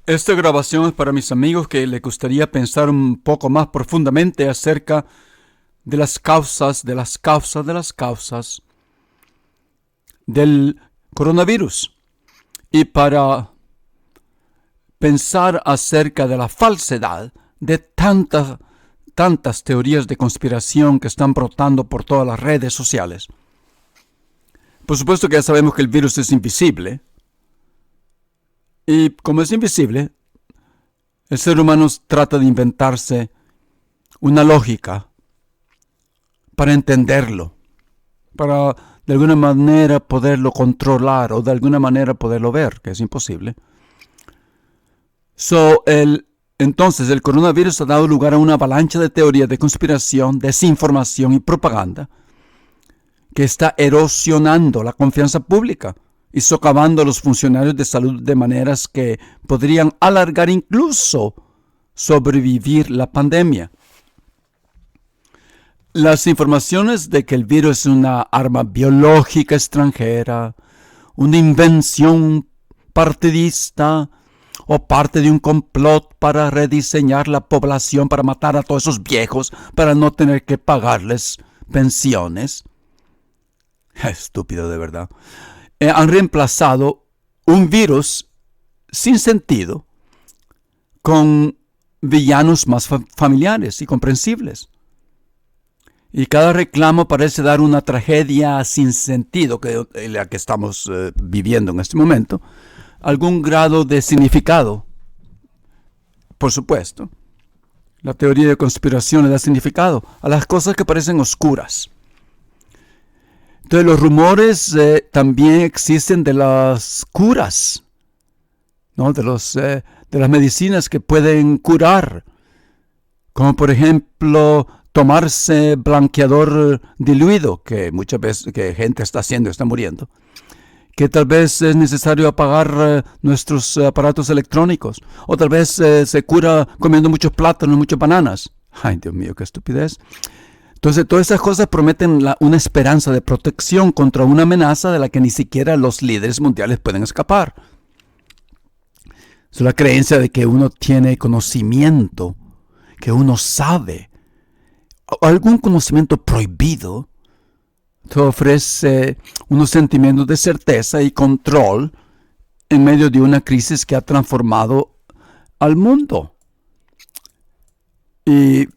Esta grabación es para mis amigos que les gustaría pensar un poco más profundamente acerca de las causas del coronavirus y para pensar acerca de la falsedad de tantas teorías de conspiración que están brotando por todas las redes sociales. Por supuesto que ya sabemos que el virus es invisible. Y como es invisible, el ser humano trata de inventarse una lógica para entenderlo, para de alguna manera poderlo controlar o de alguna manera poderlo ver, que es imposible. Entonces el coronavirus ha dado lugar a una avalancha de teorías de conspiración, desinformación y propaganda que está erosionando la confianza pública y socavando a los funcionarios de salud de maneras que podrían alargar incluso sobrevivir la pandemia. Las informaciones de que el virus es una arma biológica extranjera, una invención partidista o parte de un complot para rediseñar la población, para matar a todos esos viejos, para no tener que pagarles pensiones. Estúpido de verdad. Han reemplazado un virus sin sentido con villanos más familiares y comprensibles. Y cada reclamo parece dar una tragedia sin sentido, la que estamos viviendo en este momento, algún grado de significado. Por supuesto, la teoría de conspiración le da significado a las cosas que parecen oscuras. Entonces los rumores también existen de las curas, ¿no? De las medicinas que pueden curar, como por ejemplo tomarse blanqueador diluido, que muchas veces que gente está haciendo y está muriendo, que tal vez es necesario apagar nuestros aparatos electrónicos, o tal vez se cura comiendo muchos plátanos, muchas bananas. Ay, Dios mío, qué estupidez. Entonces, todas esas cosas prometen una esperanza de protección contra una amenaza de la que ni siquiera los líderes mundiales pueden escapar. Es la creencia de que uno tiene conocimiento, que uno sabe, algún conocimiento prohibido, te ofrece unos sentimientos de certeza y control en medio de una crisis que ha transformado al mundo. Y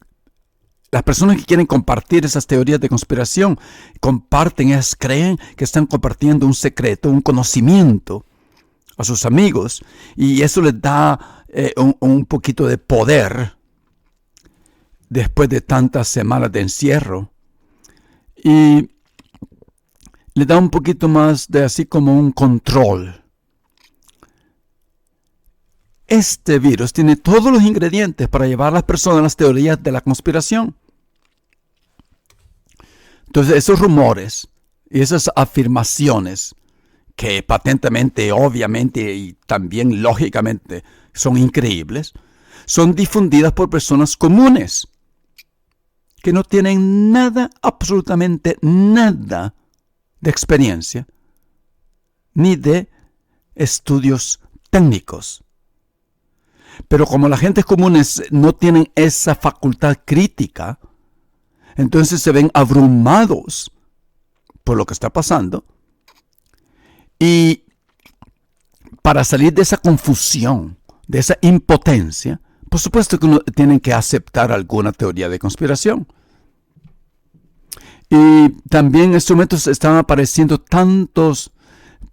las personas que quieren compartir esas teorías de conspiración, ellas creen que están compartiendo un secreto, un conocimiento a sus amigos, y eso les da un poquito de poder después de tantas semanas de encierro, y le da un poquito más de así como un control. Este virus tiene todos los ingredientes para llevar a las personas a las teorías de la conspiración. Entonces, esos rumores y esas afirmaciones que patentemente, obviamente y también lógicamente son increíbles, son difundidas por personas comunes que no tienen nada, absolutamente nada de experiencia ni de estudios técnicos. Pero como las gentes comunes no tienen esa facultad crítica, entonces se ven abrumados por lo que está pasando. Y para salir de esa confusión, de esa impotencia, por supuesto que uno tienen que aceptar alguna teoría de conspiración. Y también en estos momentos están apareciendo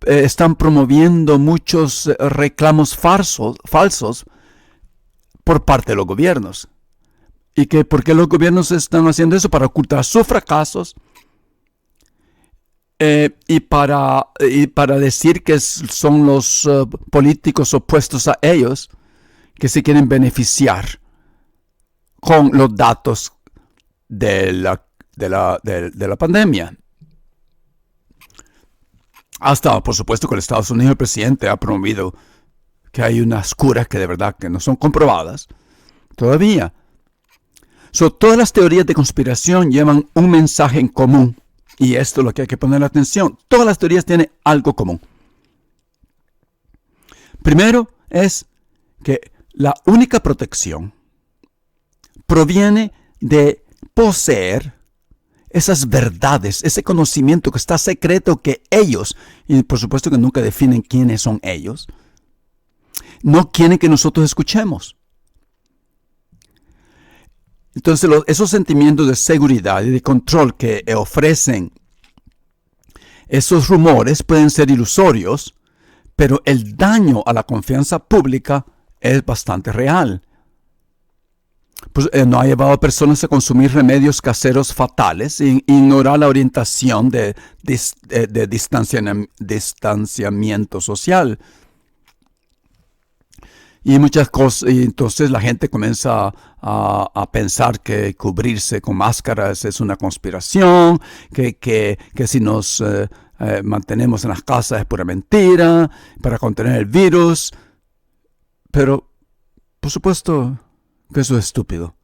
están promoviendo muchos reclamos falsos por parte de los gobiernos. ¿Y por qué los gobiernos están haciendo eso? Para ocultar sus fracasos y para decir que son los políticos opuestos a ellos que se quieren beneficiar con los datos de la pandemia. Hasta, por supuesto, que el Estados Unidos, el presidente ha promovido que hay unas curas que de verdad que no son comprobadas todavía. Todas las teorías de conspiración llevan un mensaje en común. Y esto es lo que hay que poner atención. Todas las teorías tienen algo común. Primero es que la única protección proviene de poseer esas verdades, ese conocimiento que está secreto que ellos, y por supuesto que nunca definen quiénes son ellos, no quieren que nosotros escuchemos. Entonces esos sentimientos de seguridad y de control que ofrecen esos rumores pueden ser ilusorios, pero el daño a la confianza pública es bastante real. Pues no ha llevado a personas a consumir remedios caseros fatales e ignorar la orientación de distanciamiento social. Y muchas cosas, y entonces la gente comienza a pensar que cubrirse con máscaras es una conspiración, que si nos mantenemos en las casas es pura mentira, para contener el virus. Pero, por supuesto, que eso es estúpido.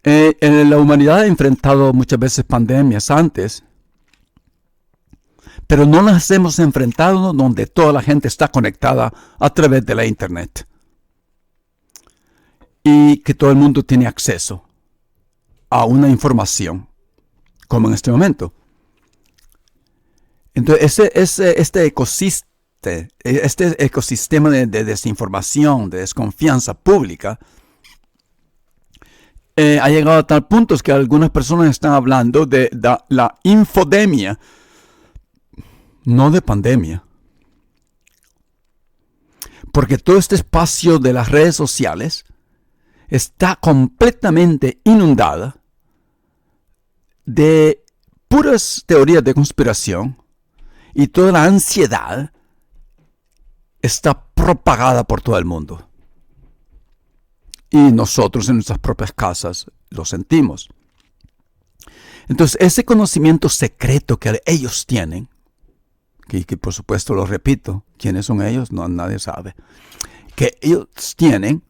La humanidad ha enfrentado muchas veces pandemias antes, pero no las hemos enfrentado donde toda la gente está conectada a través de la internet y que todo el mundo tiene acceso a una información, como en este momento. Entonces, este ecosistema de desinformación, de desconfianza pública, ha llegado a tal punto que algunas personas están hablando de la infodemia, no de pandemia. Porque todo este espacio de las redes sociales está completamente inundada de puras teorías de conspiración y toda la ansiedad está propagada por todo el mundo. Y nosotros en nuestras propias casas lo sentimos. Entonces, ese conocimiento secreto que ellos tienen, que por supuesto lo repito, ¿quiénes son ellos? No, nadie sabe. Que ellos tienen,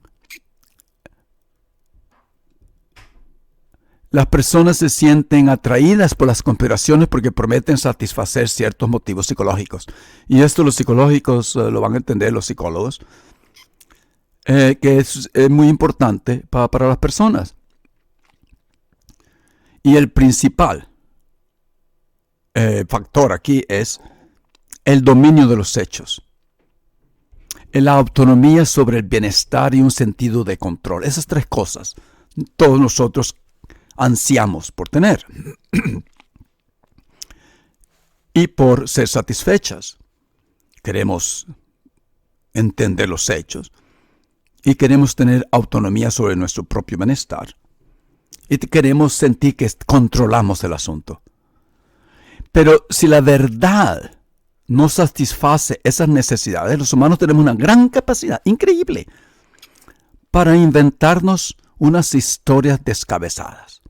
las personas se sienten atraídas por las conspiraciones porque prometen satisfacer ciertos motivos psicológicos. Y esto los psicológicos lo van a entender los psicólogos, que es muy importante para las personas. Y el principal factor aquí es el dominio de los hechos, la autonomía sobre el bienestar y un sentido de control. Esas tres cosas todos nosotros ansiamos por tener y por ser satisfechas. Queremos entender los hechos y queremos tener autonomía sobre nuestro propio bienestar y queremos sentir que controlamos el asunto. Pero si la verdad no satisface esas necesidades, los humanos tenemos una gran capacidad, increíble, para inventarnos unas historias descabezadas.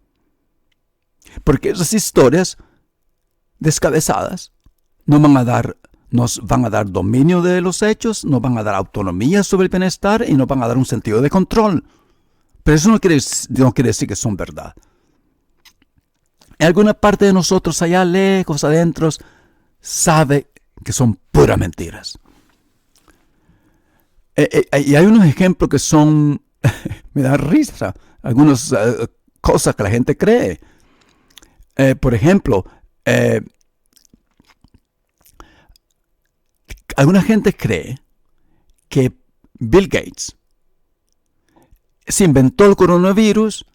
Porque esas historias descabezadas nos van a dar dominio de los hechos, nos van a dar autonomía sobre el bienestar y nos van a dar un sentido de control. Pero eso no quiere decir que son verdad. En alguna parte de nosotros, allá lejos, adentro, sabe que son puras mentiras. Y hay unos ejemplos que son, me da risa, algunas cosas que la gente cree. Por ejemplo, alguna gente cree que Bill Gates se inventó el coronavirus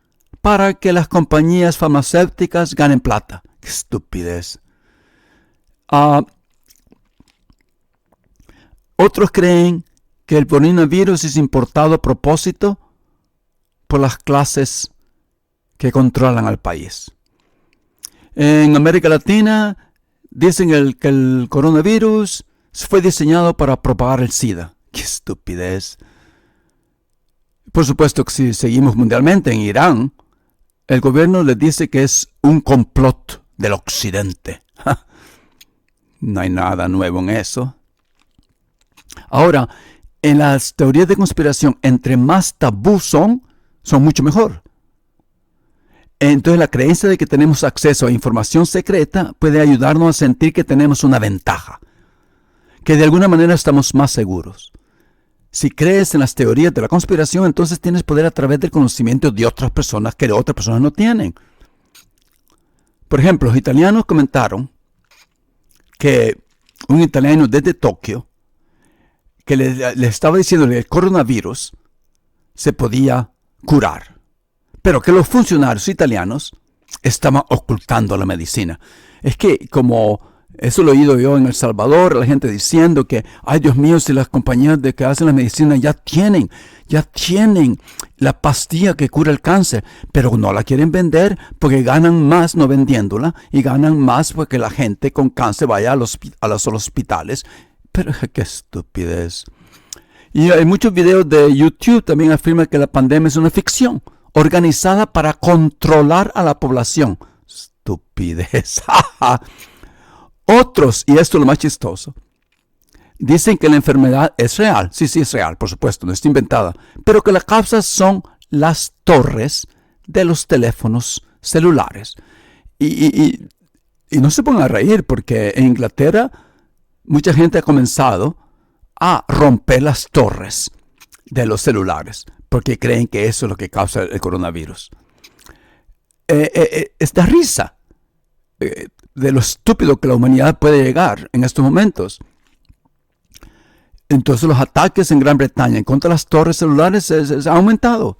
para que las compañías farmacéuticas ganen plata. ¡Qué estupidez! Otros creen que el coronavirus es importado a propósito por las clases que controlan al país. En América Latina dicen que el coronavirus fue diseñado para propagar el SIDA. ¡Qué estupidez! Por supuesto que si seguimos mundialmente en Irán, el gobierno les dice que es un complot del occidente. No hay nada nuevo en eso. Ahora, en las teorías de conspiración, entre más tabú son mucho mejor. Entonces la creencia de que tenemos acceso a información secreta puede ayudarnos a sentir que tenemos una ventaja, que de alguna manera estamos más seguros. Si crees en las teorías de la conspiración, entonces tienes poder a través del conocimiento de otras personas que otras personas no tienen. Por ejemplo, los italianos comentaron que un italiano desde Tokio, que le estaba diciendo que el coronavirus se podía curar, pero que los funcionarios italianos estaban ocultando la medicina. Es que como eso lo he oído yo en El Salvador, la gente diciendo que, ay Dios mío, si las compañías que hacen la medicina ya tienen la pastilla que cura el cáncer, pero no la quieren vender porque ganan más no vendiéndola y ganan más porque la gente con cáncer vaya a los hospitales. Pero qué estupidez. Y hay muchos videos de YouTube también afirman que la pandemia es una ficción organizada para controlar a la población. Estupidez. Otros, y esto es lo más chistoso, dicen que la enfermedad es real. Sí, es real, por supuesto, no está inventada. Pero que la causa son las torres de los teléfonos celulares. Y no se pongan a reír porque en Inglaterra mucha gente ha comenzado a romper las torres de los celulares porque creen que eso es lo que causa el coronavirus. Esta risa de lo estúpido que la humanidad puede llegar en estos momentos. Entonces los ataques en Gran Bretaña en contra de las torres celulares se han aumentado.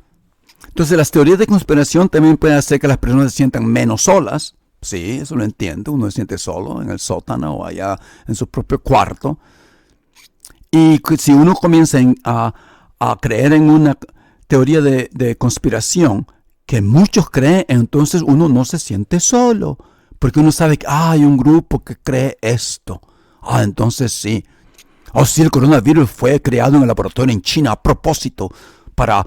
Entonces las teorías de conspiración también pueden hacer que las personas se sientan menos solas. Sí, eso lo entiendo. Uno se siente solo en el sótano o allá en su propio cuarto. Y si uno comienza a creer en una teoría de conspiración que muchos creen, entonces uno no se siente solo. Porque uno sabe que hay un grupo que cree esto. Entonces sí. Sí, el coronavirus fue creado en el laboratorio en China a propósito para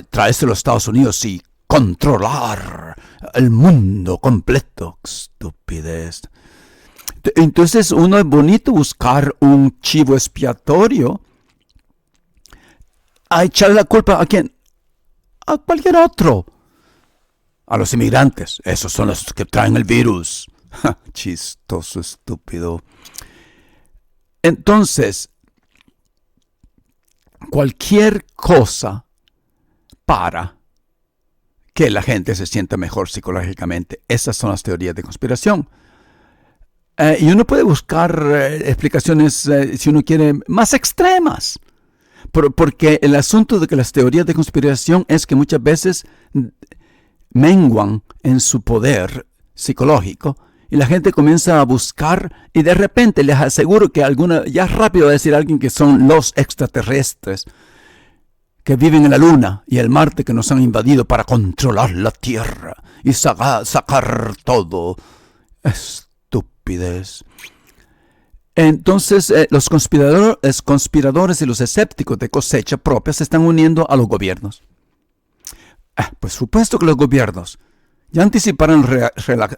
traerse a los Estados Unidos y controlar el mundo completo. Estupidez. Entonces uno es bonito buscar un chivo expiatorio a echarle la culpa a quién, a cualquier otro, a los inmigrantes. Esos son los que traen el virus. Chistoso, estúpido. Entonces, cualquier cosa para que la gente se sienta mejor psicológicamente. Esas son las teorías de conspiración. Y uno puede buscar explicaciones, si uno quiere, más extremas. Porque el asunto de que las teorías de conspiración es que muchas veces menguan en su poder psicológico y la gente comienza a buscar y de repente les aseguro que ya es rápido decir a alguien que son los extraterrestres que viven en la Luna y el Marte que nos han invadido para controlar la Tierra y sacar todo. Estupidez. Entonces los conspiradores y los escépticos de cosecha propia se están uniendo a los gobiernos. Pues supuesto que los gobiernos ya anticiparon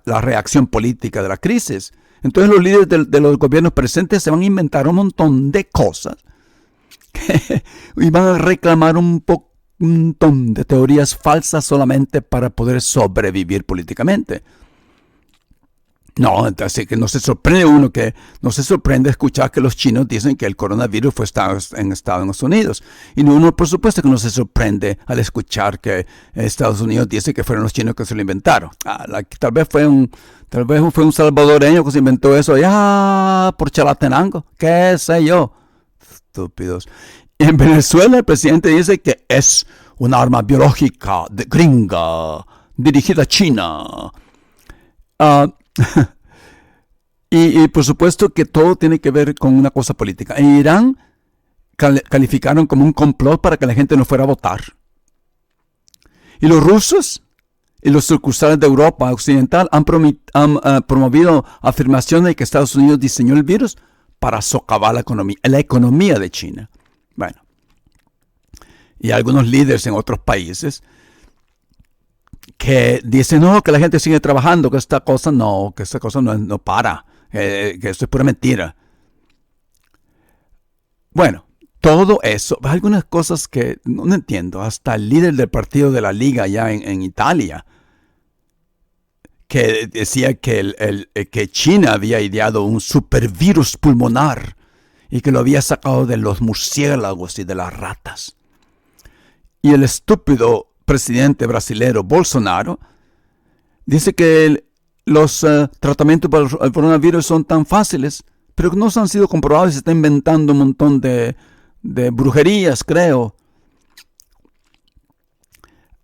la reacción política de la crisis. Entonces los líderes de los gobiernos presentes se van a inventar un montón de cosas y van a reclamar un montón de teorías falsas solamente para poder sobrevivir políticamente. No, así que no se sorprende escuchar que los chinos dicen que el coronavirus fue en Estados Unidos. Y uno, por supuesto, que no se sorprende al escuchar que Estados Unidos dice que fueron los chinos que se lo inventaron. Tal vez fue un salvadoreño que se inventó eso ya por Chalatenango. ¿Qué sé yo? Estúpidos. Y en Venezuela el presidente dice que es un arma biológica gringa dirigida a China. Y por supuesto que todo tiene que ver con una cosa política. En Irán calificaron como un complot para que la gente no fuera a votar. Y los rusos y los sucursales de Europa Occidental han promovido afirmaciones de que Estados Unidos diseñó el virus para socavar la economía de China. Bueno, y algunos líderes en otros países que dicen, no, que la gente sigue trabajando, que esta cosa no para, que esto es pura mentira. Bueno, todo eso, algunas cosas que no entiendo, hasta el líder del partido de la Liga allá en Italia, que decía que China había ideado un supervirus pulmonar y que lo había sacado de los murciélagos y de las ratas. Y el estúpido presidente brasilero Bolsonaro dice que los tratamientos para el coronavirus son tan fáciles, pero que no han sido comprobados y se está inventando un montón de brujerías, creo.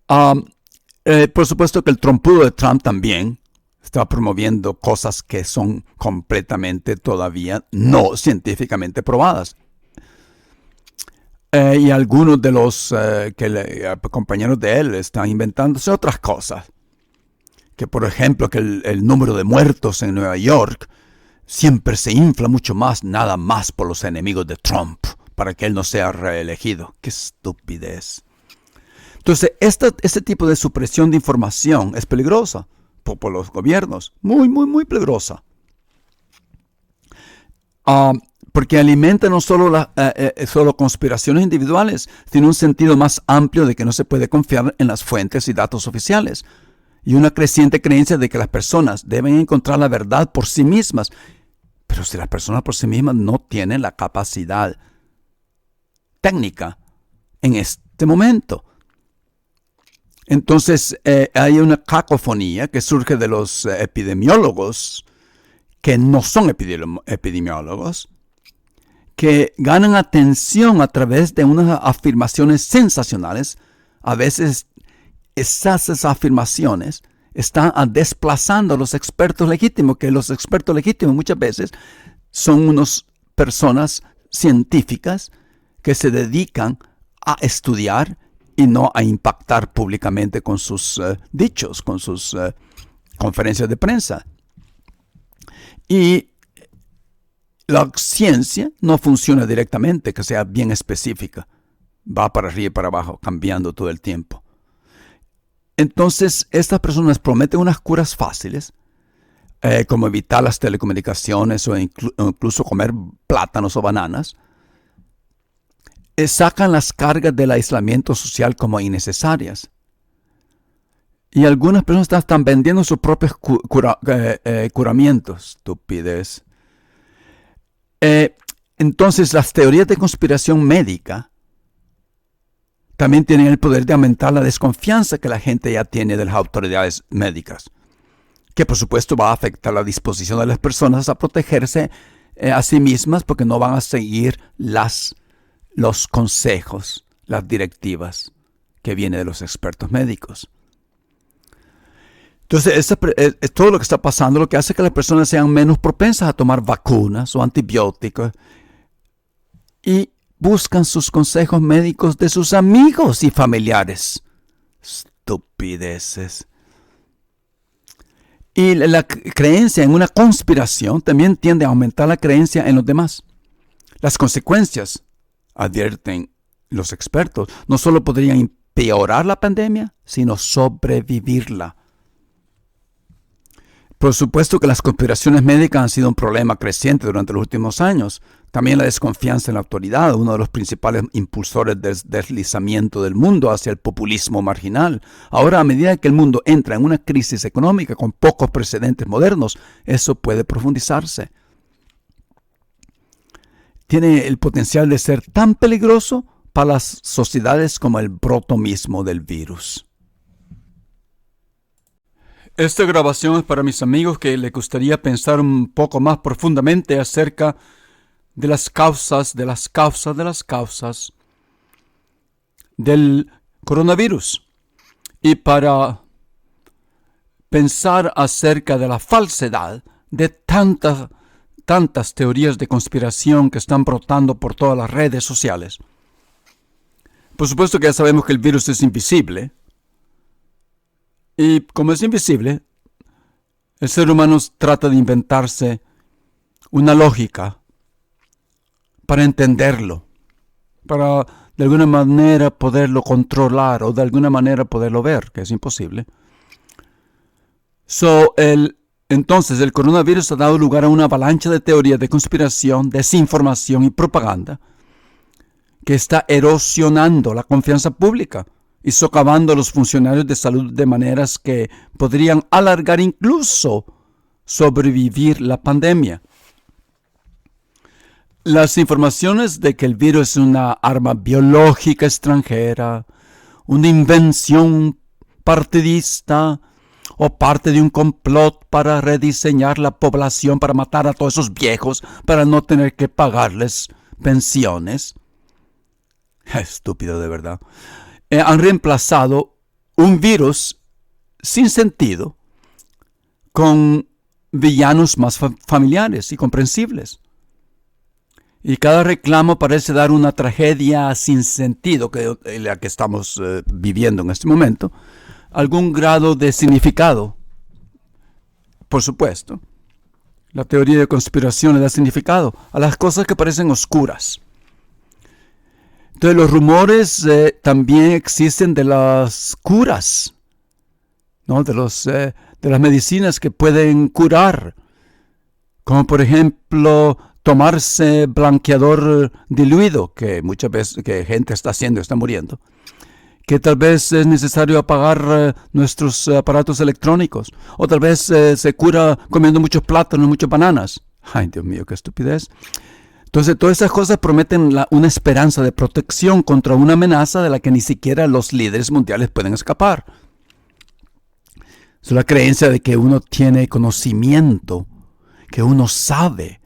Por supuesto que el trompudo de Trump también está promoviendo cosas que son completamente todavía no científicamente probadas. Y algunos de los compañeros de él están inventándose otras cosas. Que por ejemplo que el número de muertos en Nueva York siempre se infla mucho más, nada más por los enemigos de Trump, para que él no sea reelegido. ¡Qué estupidez! Entonces, este tipo de supresión de información es peligrosa por los gobiernos. Muy, muy, muy peligrosa. Porque alimenta no solo, solo conspiraciones individuales, sino un sentido más amplio de que no se puede confiar en las fuentes y datos oficiales. Y una creciente creencia de que las personas deben encontrar la verdad por sí mismas. Pero si las personas por sí mismas no tienen la capacidad técnica en este momento. Entonces hay una cacofonía que surge de los epidemiólogos, que no son epidemiólogos, que ganan atención a través de unas afirmaciones sensacionales. A veces esas afirmaciones están desplazando a los expertos legítimos, que los expertos legítimos muchas veces son unas personas científicas que se dedican a estudiar y no a impactar públicamente con sus dichos, con sus conferencias de prensa. Y la ciencia no funciona directamente, que sea bien específica. Va para arriba y para abajo, cambiando todo el tiempo. Entonces, estas personas prometen unas curas fáciles, como evitar las telecomunicaciones o incluso comer plátanos o bananas. Sacan las cargas del aislamiento social como innecesarias. Y algunas personas están vendiendo sus propios curamientos. Estupidez. Entonces, las teorías de conspiración médica también tienen el poder de aumentar la desconfianza que la gente ya tiene de las autoridades médicas, que por supuesto va a afectar la disposición de las personas a protegerse a sí mismas porque no van a seguir los consejos, las directivas que vienen de los expertos médicos. Entonces, todo lo que está pasando lo que hace que las personas sean menos propensas a tomar vacunas o antibióticos y buscan sus consejos médicos de sus amigos y familiares. Estupideces. Y la creencia en una conspiración también tiende a aumentar la creencia en los demás. Las consecuencias, advierten los expertos, no solo podrían empeorar la pandemia, sino sobrevivirla. Por supuesto que las conspiraciones médicas han sido un problema creciente durante los últimos años. También la desconfianza en la autoridad, uno de los principales impulsores del deslizamiento del mundo hacia el populismo marginal. Ahora, a medida que el mundo entra en una crisis económica con pocos precedentes modernos, eso puede profundizarse. Tiene el potencial de ser tan peligroso para las sociedades como el brote mismo del virus. Esta grabación es para mis amigos que les gustaría pensar un poco más profundamente acerca de las causas del coronavirus. Y para pensar acerca de la falsedad de tantas teorías de conspiración que están brotando por todas las redes sociales. Por supuesto que ya sabemos que el virus es invisible. Y como es invisible, el ser humano trata de inventarse una lógica para entenderlo, para de alguna manera poderlo controlar o de alguna manera poderlo ver, que es imposible. Entonces, el coronavirus ha dado lugar a una avalancha de teorías de conspiración, desinformación y propaganda que está erosionando la confianza pública y socavando a los funcionarios de salud de maneras que podrían alargar incluso sobrevivir la pandemia. Las informaciones de que el virus es una arma biológica extranjera, una invención partidista o parte de un complot para rediseñar la población, para matar a todos esos viejos, para no tener que pagarles pensiones. Estúpido de verdad. Han reemplazado un virus sin sentido con villanos más familiares y comprensibles. Y cada reclamo parece dar una tragedia sin sentido, la que estamos viviendo en este momento, algún grado de significado. Por supuesto, la teoría de conspiración le da significado a las cosas que parecen oscuras. Entonces los rumores también existen de las curas, ¿no? De las medicinas que pueden curar, como por ejemplo tomarse blanqueador diluido, que muchas veces que gente está haciendo, está muriendo, que tal vez es necesario apagar nuestros aparatos electrónicos, o tal vez se cura comiendo muchos plátanos, muchas bananas. Ay, Dios mío, qué estupidez. Entonces, todas esas cosas prometen una esperanza de protección contra una amenaza de la que ni siquiera los líderes mundiales pueden escapar. Es la creencia de que uno tiene conocimiento, que uno sabe,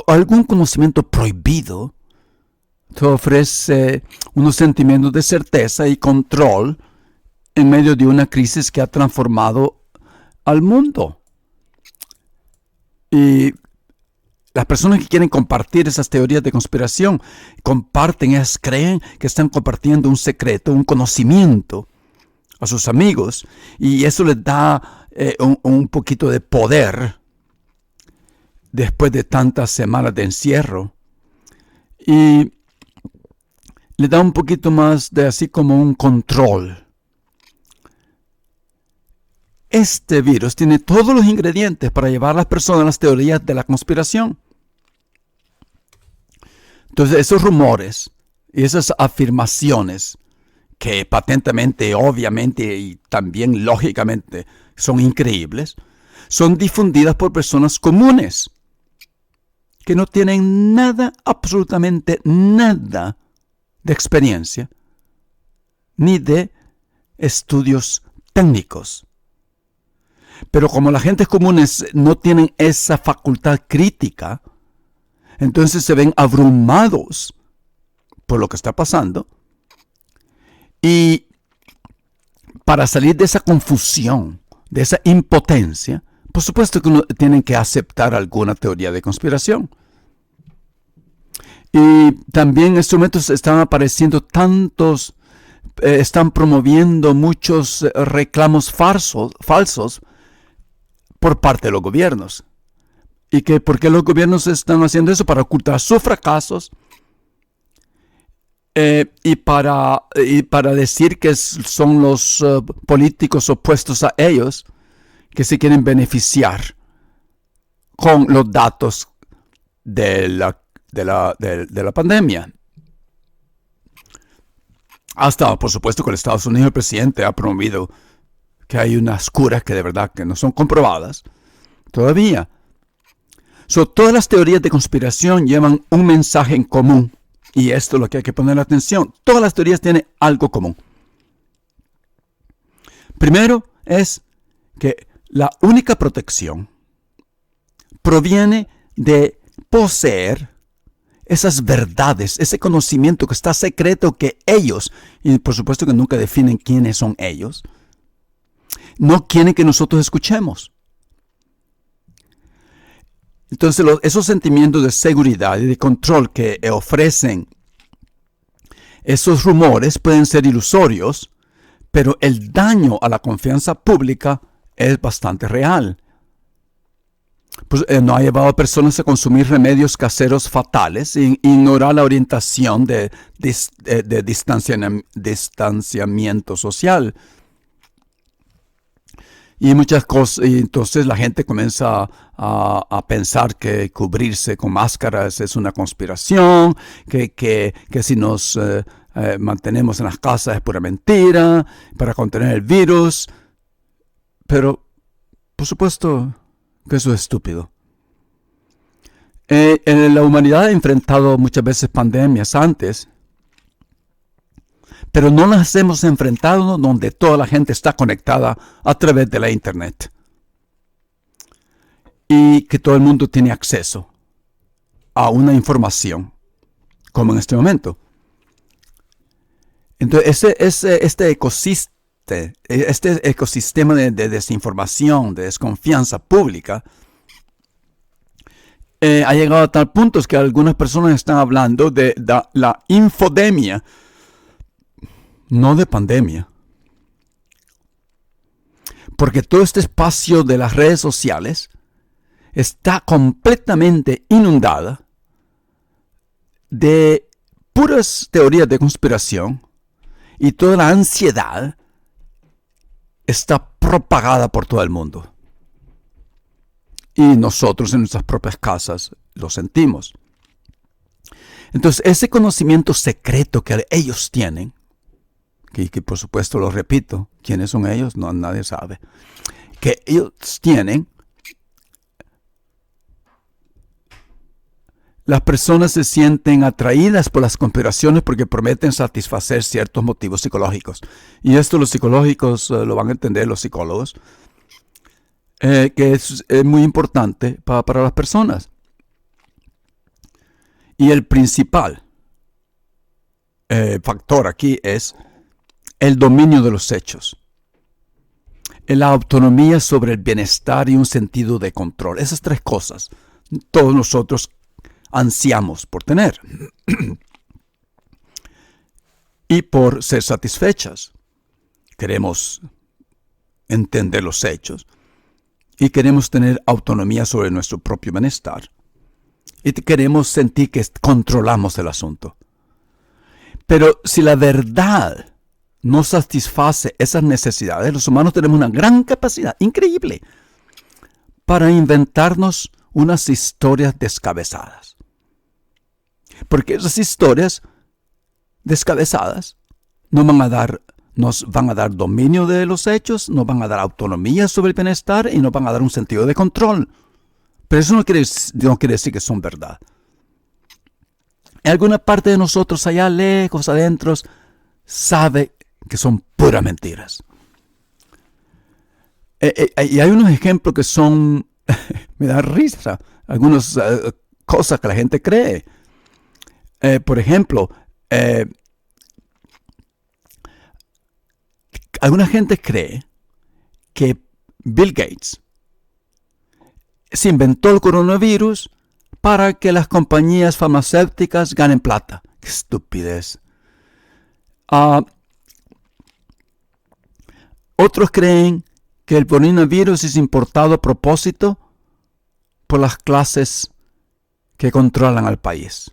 algún conocimiento prohibido, te ofrece unos sentimientos de certeza y control en medio de una crisis que ha transformado al mundo. Y las personas que quieren compartir esas teorías de conspiración, creen que están compartiendo un secreto, un conocimiento a sus amigos, y eso les da un poquito de poder después de tantas semanas de encierro, y le da un poquito más de así como un control. Este virus tiene todos los ingredientes para llevar a las personas a las teorías de la conspiración. Entonces esos rumores y esas afirmaciones que patentemente, obviamente y también lógicamente son increíbles, son difundidas por personas comunes que no tienen nada, absolutamente nada de experiencia ni de estudios técnicos. Pero como las gentes comunes no tienen esa facultad crítica, entonces se ven abrumados por lo que está pasando. Y para salir de esa confusión, de esa impotencia, por supuesto que uno tienen que aceptar alguna teoría de conspiración. Y también en estos momentos están apareciendo están promoviendo muchos reclamos falsos por parte de los gobiernos. ¿Y por qué los gobiernos están haciendo eso? Para ocultar sus fracasos y para decir que son los políticos opuestos a ellos que se quieren beneficiar con los datos de la pandemia. Hasta, por supuesto, que en Estados Unidos el presidente ha promovido que hay unas curas que de verdad que no son comprobadas todavía. Todas las teorías de conspiración llevan un mensaje en común. Y esto es lo que hay que poner atención. Todas las teorías tienen algo común. Primero es que la única protección proviene de poseer esas verdades, ese conocimiento que está secreto que ellos, y por supuesto que nunca definen quiénes son ellos, no quieren que nosotros escuchemos. Entonces esos sentimientos de seguridad y de control que ofrecen esos rumores pueden ser ilusorios, pero el daño a la confianza pública es bastante real. Pues no ha llevado a personas a consumir remedios caseros fatales e ignorar la orientación de distanciamiento social. Y muchas cosas, y entonces la gente comienza a pensar que cubrirse con máscaras es una conspiración, que si nos mantenemos en las casas es pura mentira, para contener el virus. Pero, por supuesto, que eso es estúpido. La humanidad ha enfrentado muchas veces pandemias antes, pero no las hemos enfrentado donde toda la gente está conectada a través de la internet y que todo el mundo tiene acceso a una información, como en este momento. Entonces, este ecosistema de desinformación, de desconfianza pública, ha llegado a tal punto que algunas personas están hablando de la infodemia, no de pandemia. Porque todo este espacio de las redes sociales está completamente inundada de puras teorías de conspiración y toda la ansiedad está propagada por todo el mundo. Y nosotros en nuestras propias casas lo sentimos. Entonces, ese conocimiento secreto que ellos tienen, que por supuesto lo repito, ¿quiénes son ellos? No, nadie sabe. Que ellos tienen, las personas se sienten atraídas por las conspiraciones porque prometen satisfacer ciertos motivos psicológicos. Y esto los psicológicos lo van a entender los psicólogos. Que es muy importante para las personas. Y el principal factor aquí es el dominio de los hechos. La autonomía sobre el bienestar y un sentido de control. Esas tres cosas todos nosotros ansiamos por tener. Y por ser satisfechas. Queremos entender los hechos. Y queremos tener autonomía sobre nuestro propio bienestar. Y queremos sentir que controlamos el asunto. Pero si la verdad no satisface esas necesidades, los humanos tenemos una gran capacidad, increíble, para inventarnos unas historias descabezadas. Porque esas historias descabezadas nos van a dar dominio de los hechos, nos van a dar autonomía sobre el bienestar y nos van a dar un sentido de control. Pero eso no quiere decir que son verdad. En alguna parte de nosotros, allá lejos, adentro, sabe que son puras mentiras. Y hay unos ejemplos que son, me da risa, algunas cosas que la gente cree. Por ejemplo, alguna gente cree que Bill Gates se inventó el coronavirus para que las compañías farmacéuticas ganen plata. ¡Qué estupidez! Otros creen que el coronavirus es importado a propósito por las clases que controlan al país.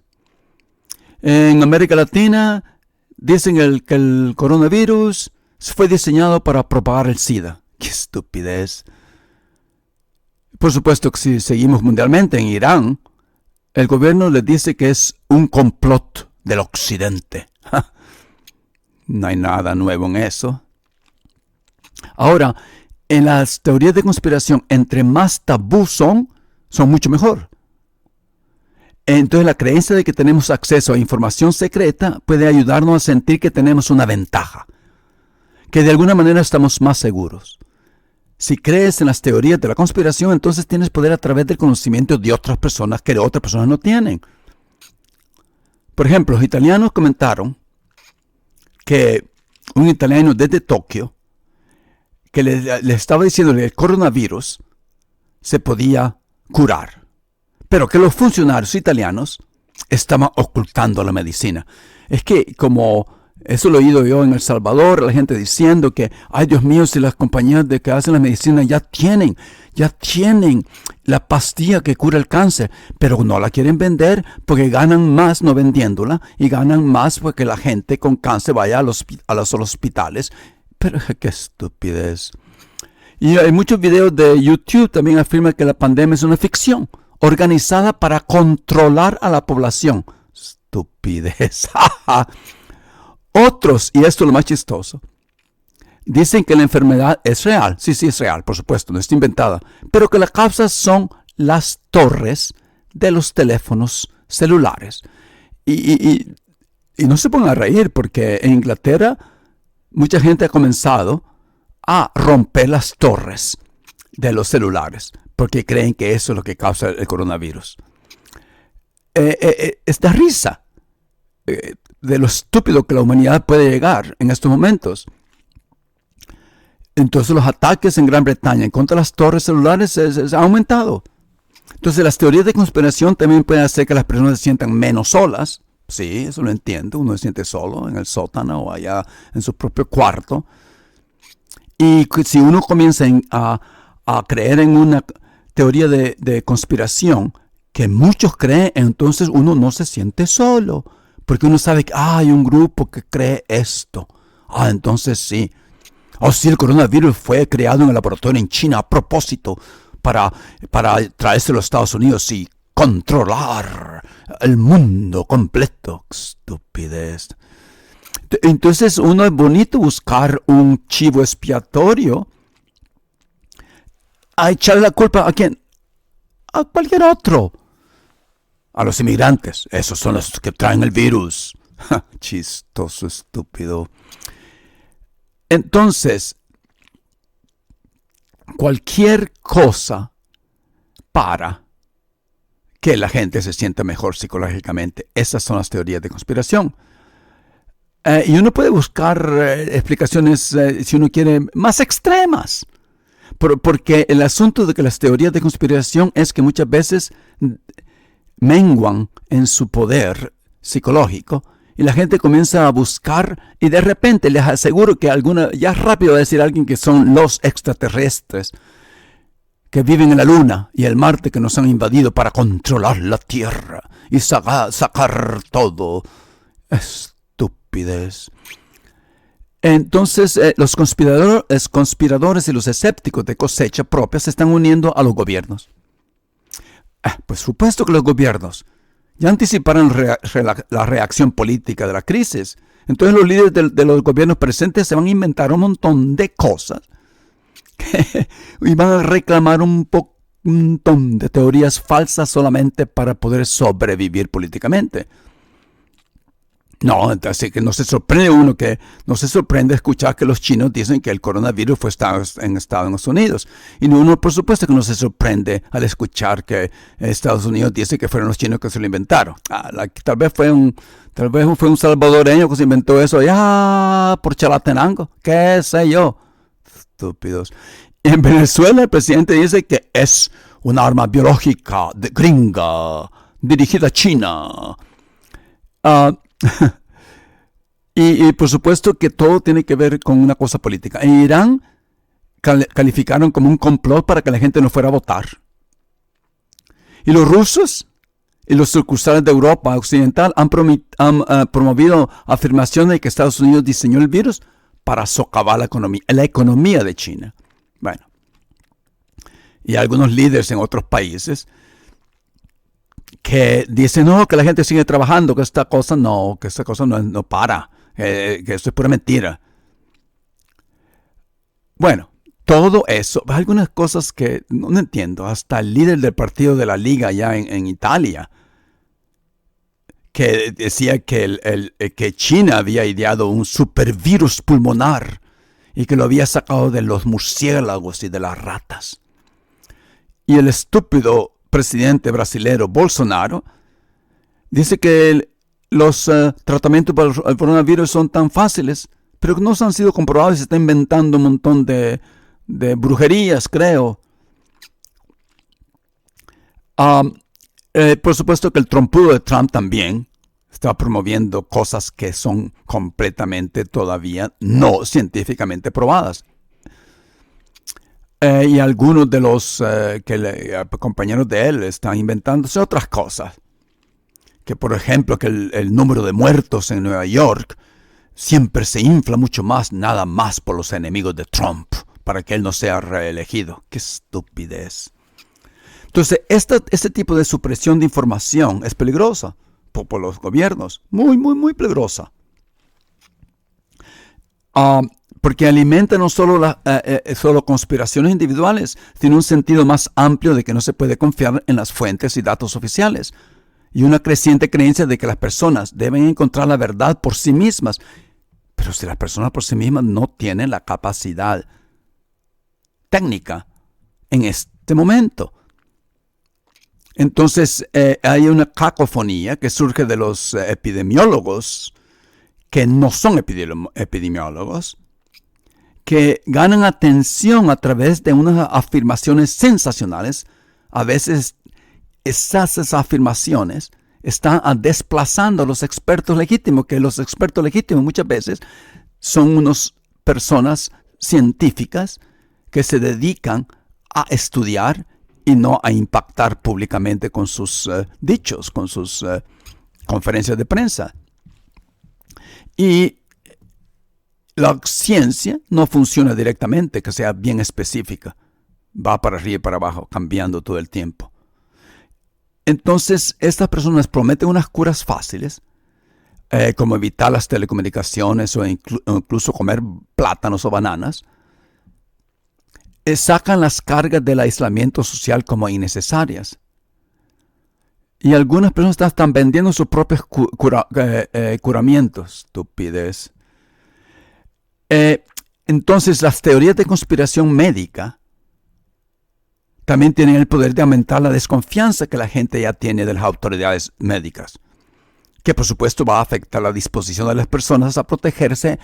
En América Latina dicen que el coronavirus fue diseñado para propagar el SIDA. ¡Qué estupidez! Por supuesto que si seguimos mundialmente en Irán, el gobierno les dice que es un complot del occidente. No hay nada nuevo en eso. Ahora, en las teorías de conspiración, entre más tabú son mucho mejor. Entonces la creencia de que tenemos acceso a información secreta puede ayudarnos a sentir que tenemos una ventaja, que de alguna manera estamos más seguros. Si crees en las teorías de la conspiración, entonces tienes poder a través del conocimiento de otras personas que otras personas no tienen. Por ejemplo, los italianos comentaron que un italiano desde Tokio, que le estaba diciendo que el coronavirus se podía curar, pero que los funcionarios italianos estaban ocultando la medicina. Es que como eso lo he oído yo en El Salvador, la gente diciendo que, ay Dios mío, si las compañías que hacen la medicina ya tienen la pastilla que cura el cáncer, pero no la quieren vender porque ganan más no vendiéndola y ganan más porque la gente con cáncer vaya a los hospitales. Pero qué estupidez. Y hay muchos videos de YouTube también afirman que la pandemia es una ficción organizada para controlar a la población. Estupidez. Otros, y esto es lo más chistoso, dicen que la enfermedad es real. Sí, es real, por supuesto, no está inventada. Pero que las causas son las torres de los teléfonos celulares. Y no se pongan a reír, porque en Inglaterra mucha gente ha comenzado a romper las torres de los celulares, porque creen que eso es lo que causa el coronavirus. Es de risa de lo estúpido que la humanidad puede llegar en estos momentos. Entonces los ataques en Gran Bretaña en contra de las torres celulares se han aumentado. Entonces las teorías de conspiración también pueden hacer que las personas se sientan menos solas. Sí, eso lo entiendo. Uno se siente solo en el sótano o allá en su propio cuarto. Y si uno comienza a creer en una teoría de conspiración que muchos creen, entonces uno no se siente solo. Porque uno sabe que hay un grupo que cree esto. Entonces sí. Sí, el coronavirus fue creado en el laboratorio en China a propósito para traerse a los Estados Unidos y controlar el mundo completo. Estupidez. Entonces uno es bonito buscar un chivo expiatorio a echarle la culpa ¿a quién? A cualquier otro. A los inmigrantes. Esos son los que traen el virus. Chistoso, estúpido. Entonces, cualquier cosa para que la gente se sienta mejor psicológicamente. Esas son las teorías de conspiración. Y uno puede buscar explicaciones, si uno quiere, más extremas. Porque el asunto de que las teorías de conspiración es que muchas veces menguan en su poder psicológico y la gente comienza a buscar y de repente les aseguro que ya rápido va a decir alguien que son los extraterrestres que viven en la Luna y el Marte que nos han invadido para controlar la Tierra y sacar todo. Estupidez. Entonces los conspiradores y los escépticos de cosecha propia se están uniendo a los gobiernos. Pues supuesto que los gobiernos ya anticiparon la reacción política de la crisis. Entonces los líderes de los gobiernos presentes se van a inventar un montón de cosas y van a reclamar un montón de teorías falsas solamente para poder sobrevivir políticamente. No, así que no se sorprende escuchar que los chinos dicen que el coronavirus fue en Estados Unidos. Y uno, por supuesto que no se sorprende al escuchar que Estados Unidos dice que fueron los chinos que se lo inventaron. Tal vez fue un salvadoreño que se inventó eso ya por chalatenango, qué sé yo. Estúpidos. En Venezuela el presidente dice que es un arma biológica gringa dirigida a China. Y por supuesto que todo tiene que ver con una cosa política. En Irán calificaron como un complot para que la gente no fuera a votar. Y los rusos y los sucursales de Europa Occidental han promovido afirmaciones de que Estados Unidos diseñó el virus para socavar la economía de China. Bueno, y algunos líderes en otros países que dicen, no, que la gente sigue trabajando, que esta cosa no para, que esto es pura mentira. Bueno, todo eso, algunas cosas que no entiendo, hasta el líder del partido de la Liga allá en Italia, que decía que China había ideado un supervirus pulmonar y que lo había sacado de los murciélagos y de las ratas. Y el estúpido presidente brasilero Bolsonaro dice que los tratamientos para el coronavirus son tan fáciles, pero que no han sido comprobados y se está inventando un montón de brujerías, creo. Por supuesto que el trompudo de Trump también está promoviendo cosas que son completamente todavía no científicamente probadas. Y algunos de los compañeros de él están inventándose otras cosas. Que por ejemplo que el número de muertos en Nueva York siempre se infla mucho más, nada más por los enemigos de Trump, para que él no sea reelegido. ¡Qué estupidez! Entonces, este tipo de supresión de información es peligrosa por los gobiernos. Muy, muy, muy peligrosa. porque alimenta no solo, solo conspiraciones individuales, sino un sentido más amplio de que no se puede confiar en las fuentes y datos oficiales, y una creciente creencia de que las personas deben encontrar la verdad por sí mismas. Pero si las personas por sí mismas no tienen la capacidad técnica en este momento. Entonces hay una cacofonía que surge de los epidemiólogos, que no son epidemiólogos, que ganan atención a través de unas afirmaciones sensacionales. A veces esas afirmaciones están desplazando a los expertos legítimos, que los expertos legítimos muchas veces son unas personas científicas que se dedican a estudiar y no a impactar públicamente con sus dichos, con sus conferencias de prensa. Y la ciencia no funciona directamente, que sea bien específica. Va para arriba y para abajo, cambiando todo el tiempo. Entonces, estas personas prometen unas curas fáciles, como evitar las telecomunicaciones o incluso comer plátanos o bananas. Sacan las cargas del aislamiento social como innecesarias. Y algunas personas están vendiendo sus propios curamientos. Estupidez. Entonces, las teorías de conspiración médica también tienen el poder de aumentar la desconfianza que la gente ya tiene de las autoridades médicas, que por supuesto va a afectar la disposición de las personas a protegerse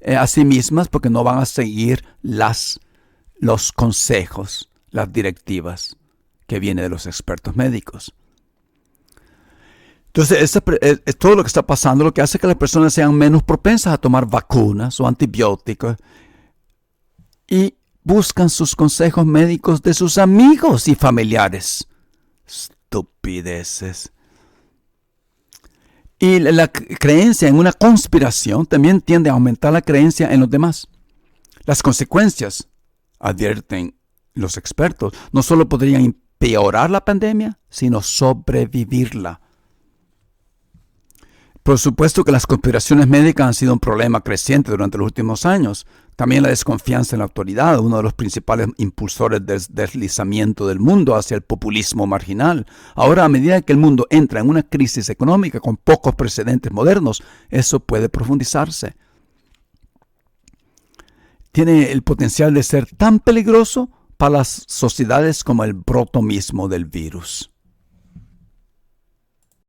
a sí mismas, porque no van a seguir los consejos, las directivas que vienen de los expertos médicos. Entonces, es todo lo que está pasando, lo que hace que las personas sean menos propensas a tomar vacunas o antibióticos y buscan sus consejos médicos de sus amigos y familiares. Estupideces. Y la creencia en una conspiración también tiende a aumentar la creencia en los demás. Las consecuencias, advierten los expertos, no solo podrían empeorar la pandemia, sino sobrevivirla. Por supuesto que las conspiraciones médicas han sido un problema creciente durante los últimos años. También la desconfianza en la autoridad, uno de los principales impulsores del deslizamiento del mundo hacia el populismo marginal. Ahora, a medida que el mundo entra en una crisis económica con pocos precedentes modernos, eso puede profundizarse. Tiene el potencial de ser tan peligroso para las sociedades como el brote mismo del virus.